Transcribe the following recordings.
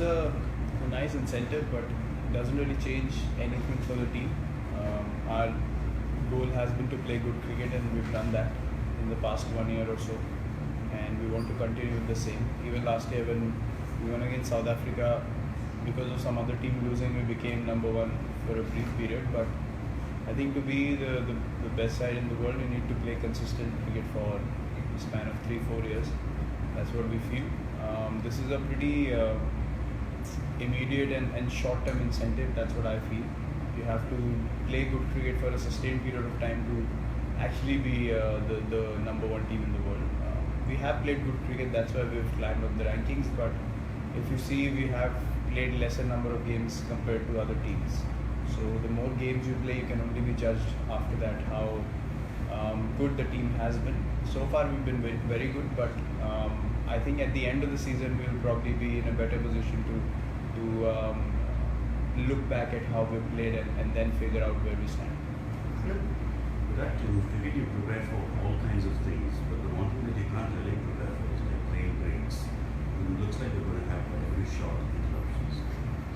a nice incentive, but it doesn't really change anything for the team. Our goal has been to play good cricket, and we've done that in the past 1 year or so, and we want to continue with the same. Even last year when we won against South Africa, because of some other team losing, we became number one for a brief period. But I think to be the best side in the world, you need to play consistent cricket for a span of 3-4 years. That's what we feel. This is a pretty immediate and short-term incentive. That's what I feel. You have to play good cricket for a sustained period of time to actually be the number one team in the world. We have played good cricket. That's why we've climbed up the rankings. But if you see, we have played lesser number of games compared to other teams. So the more games you play, you can only be judged after that how good the team has been. So far we've been very, very good, but I think at the end of the season we'll probably be in a better position to look back at how we played and then figure out where we stand. That in cricket you prepare for all kinds of things, but the one thing that you can't really prepare for is like playing breaks. It looks like you're going to have every shot interruptions.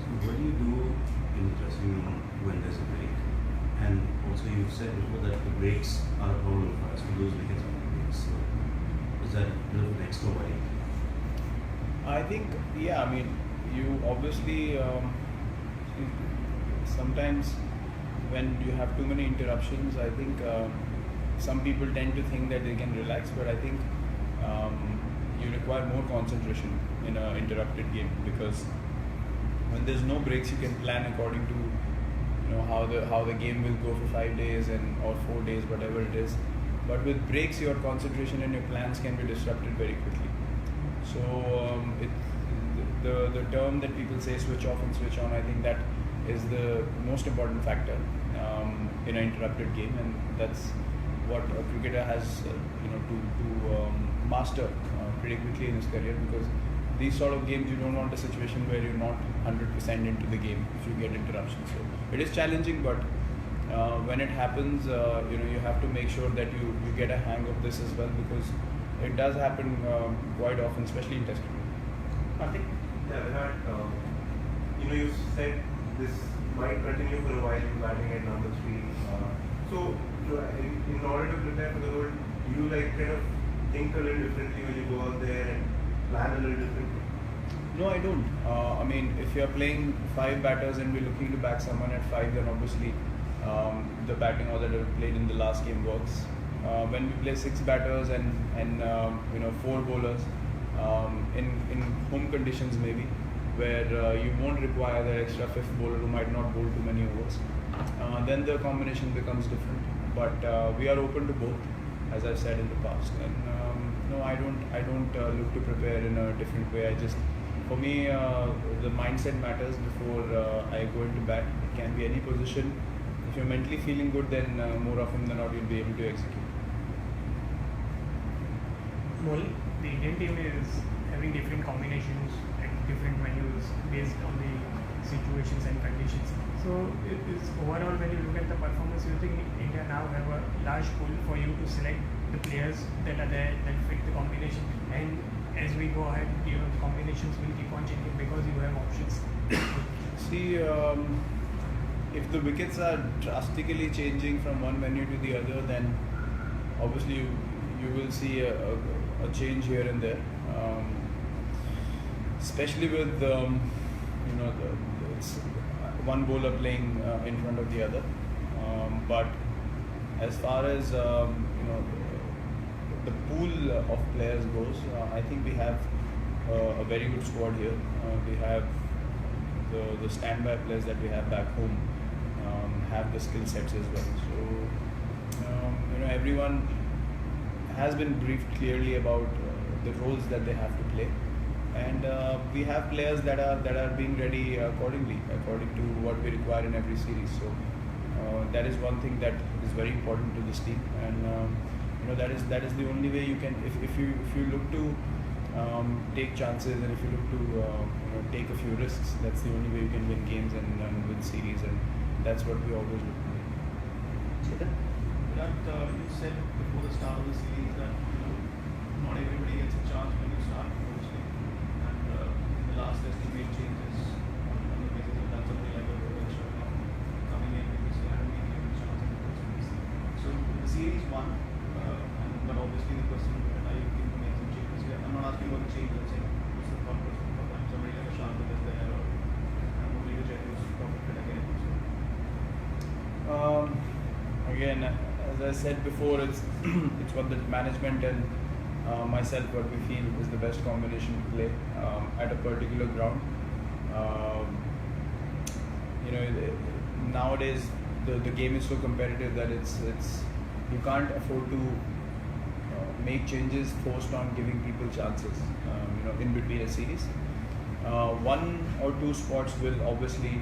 So what do you do in the dressing room when there's a break? And also you've said before that the breaks are a problem for us. We lose wickets on the breaks. So is that a bit of an extra worry? I think, yeah, I mean, you obviously sometimes when you have too many interruptions, I think some people tend to think that they can relax, but I think you require more concentration in an interrupted game, because when there's no breaks, you can plan according to how the game will go for 5 days or 4 days, whatever it is. But with breaks, your concentration and your plans can be disrupted very quickly. So the term that people say switch off and switch on, I think that is the most important factor in an interrupted game, and that's what a cricketer has to master pretty quickly in his career, because these sort of games you don't want a situation where you're not 100% into the game if you get interruptions. So it is challenging, but when it happens, you have to make sure that you get a hang of this as well, because it does happen quite often, especially in Test cricket. I think, Virat, you said this might continue for a while, batting at number 3. So in order to prepare for the world, do you kind of think a little differently when you go out there and plan a little differently? No, I don't. I mean, if you're playing 5 batters and we're looking to back someone at 5, then obviously the batting order that we played in the last game works. When we play 6 batters and 4 bowlers in home conditions maybe, where you won't require the extra 5th bowler who might not bowl too many overs, then the combination becomes different. But we are open to both, as I've said in the past. And no, I don't look to prepare in a different way. For me, the mindset matters before I go into bat. It can be any position. If you're mentally feeling good, then more often than not you'll be able to execute. Well, the Indian team is having different combinations at different venues based on the situations and conditions. So overall, when you look at the performance, you think India now have a large pool for you to select the players that are there that fit the combination, and as we go ahead, the combinations will keep on changing because you have options. See, if the wickets are drastically changing from one venue to the other, then obviously you will see a change here and there, especially with one bowler playing in front of the other. But as far as the pool of players goes, I think we have a very good squad here. We have the standby players that we have back home have the skill sets as well. So everyone has been briefed clearly about the roles that they have to play, and we have players that are being ready according to what we require in every series. So that is one thing that is very important to this team, and that is the only way you can, if you look to take chances, and if you look to take a few risks, that's the only way you can win games and win series, and that's what we always look to do. Virat, you said before the start of the series that not everybody gets a chance when you start, obviously, and in the last test you made changes As I said before, it's it's what the management and myself what we feel is the best combination to play at a particular ground. Um, nowadays the game is so competitive that it's you can't afford to make changes forced on giving people chances. In between a series. One or two spots will obviously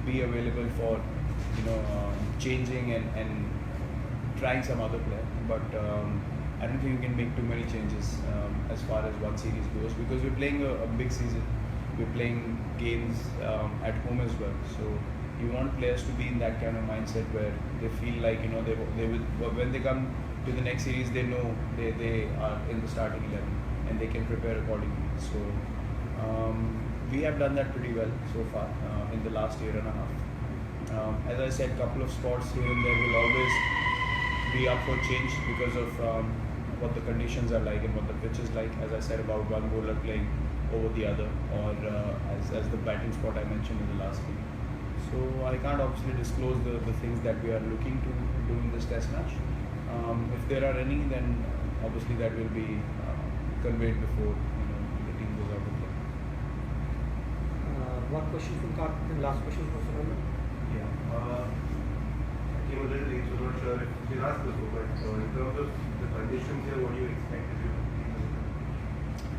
be available for changing and trying some other player, but I don't think you can make too many changes as far as one series goes, because we're playing a big season. We're playing games at home as well, so you want players to be in that kind of mindset where they feel like they will, when they come to the next series, they know they are in the starting 11 and they can prepare accordingly. So we have done that pretty well so far in the last year and a half. As I said, couple of spots here and there will always be up for change because of what the conditions are like and what the pitch is like. As I said about one bowler playing over the other, or as the batting spot I mentioned in the last game. So I can't obviously disclose the things that we are looking to do in this test match. If there are any, then obviously that will be conveyed before the team goes out to play. One question from Karthik and last question from Sunanda. Yeah. I came a little late, so I'm not sure if you can ask this, but in terms of the conditions here, what do you expect to do?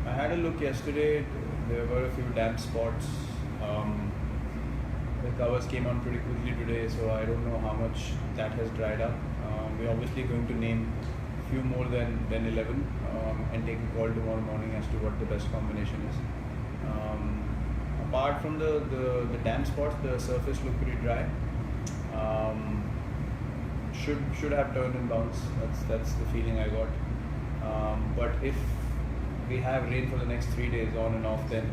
I had a look yesterday. There were a few damp spots. The covers came on pretty quickly today, so I don't know how much that has dried up. We're obviously going to name a few more than 11 and take a call tomorrow morning as to what the best combination is. Apart from the damp spots, the surface looked pretty dry. Should have turned and bounced. That's the feeling I got. But if we have rain for the next 3 days on and off, then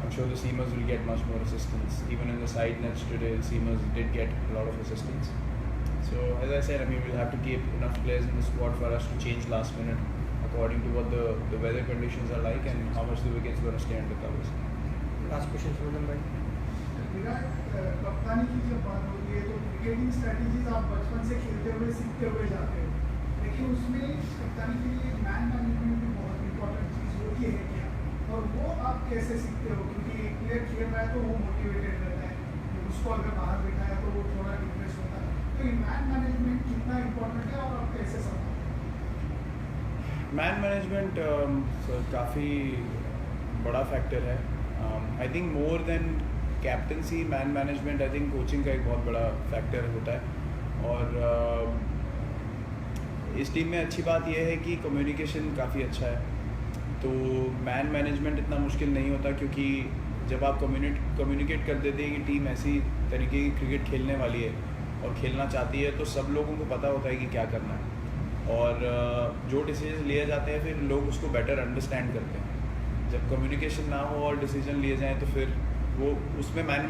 I'm sure the seamers will get much more assistance. Even in the side nets today, the seamers did get a lot of assistance. So as I said, we'll have to keep enough players in the squad for us to change last minute according to what the weather conditions are like and how much the wickets are going to stay under covers. Last question from Sunanda. Virat कप्तानी की जब बात होती है तो cricketing strategies आप बचपन से खेलते हुए सीखते हुए जाते हो, लेकिन उसमें कप्तानी के लिए मैन मैनेजमेंट भी बहुत इंपॉर्टेंट चीज़ होती है क्या, और वो आप कैसे सीखते हो? क्योंकि एक प्लेयर खेल रहा है तो वो मोटिवेटेड रहता है, उसको अगर बाहर बिठाया तो वो थोड़ा डिप्रेस होता है, तो ये मैन मैनेजमेंट कितना इंपॉर्टेंट है और आप कैसे संभालते हो? मैन मैनेजमेंट काफ़ी बड़ा फैक्टर है. I think more than captaincy, man management I think coaching का एक बहुत बड़ा फैक्टर होता है. और इस टीम में अच्छी बात यह है कि कम्युनिकेशन काफ़ी अच्छा है, तो मैन मैनेजमेंट इतना मुश्किल नहीं होता, क्योंकि जब आप कम्युनिकेट कर देते हैं कि टीम ऐसी तरीके की क्रिकेट खेलने वाली है और खेलना चाहती है, तो सब लोगों को पता होता है कि क्या करना है और जो डिसीजन लिए जाते हैं फिर लोग उसको बेटर अंडरस्टैंड करते हैं. जब कम्युनिकेशन ना हो और डिसीजन लिए जाएँ तो फिर वो उसमें मैन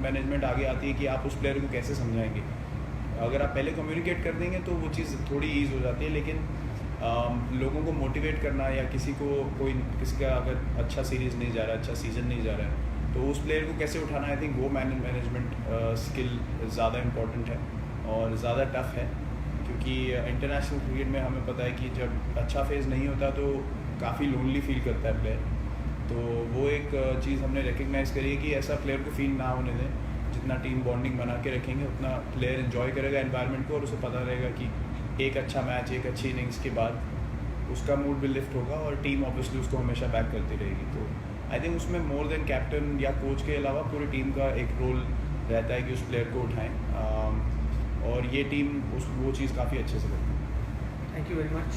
मैनेजमेंट आगे आती है कि आप उस प्लेयर को कैसे समझाएंगे. अगर आप पहले कम्युनिकेट कर देंगे तो वो चीज़ थोड़ी ईज हो जाती है, लेकिन लोगों को मोटिवेट करना या किसी का अगर अच्छा सीरीज़ नहीं जा रहा है, अच्छा सीज़न नहीं जा रहा है, तो उस प्लेयर को कैसे उठाना, आई थिंक वो मैनेजमेंट स्किल ज़्यादा इम्पॉर्टेंट है और ज़्यादा टफ है. क्योंकि इंटरनेशनल क्रिकेट में हमें पता है कि जब अच्छा फेज़ नहीं होता तो काफ़ी लोनली फील करता है प्लेयर. तो वो एक चीज़ हमने रिकग्नाइज़ करी है कि ऐसा प्लेयर को फील ना होने दें. जितना टीम बॉन्डिंग बना के रखेंगे उतना प्लेयर एंजॉय करेगा एनवायरनमेंट को और उसे पता रहेगा कि एक अच्छा मैच, एक अच्छी इनिंग्स के बाद उसका मूड भी लिफ्ट होगा और टीम ऑब्वियसली उसको हमेशा बैक करती रहेगी. तो आई थिंक उसमें मोर देन कैप्टन या कोच के अलावा पूरी टीम का एक रोल रहता है कि उस प्लेयर को उठाएं, और ये टीम वो चीज़ काफ़ी अच्छे से करती है. Thank you very much.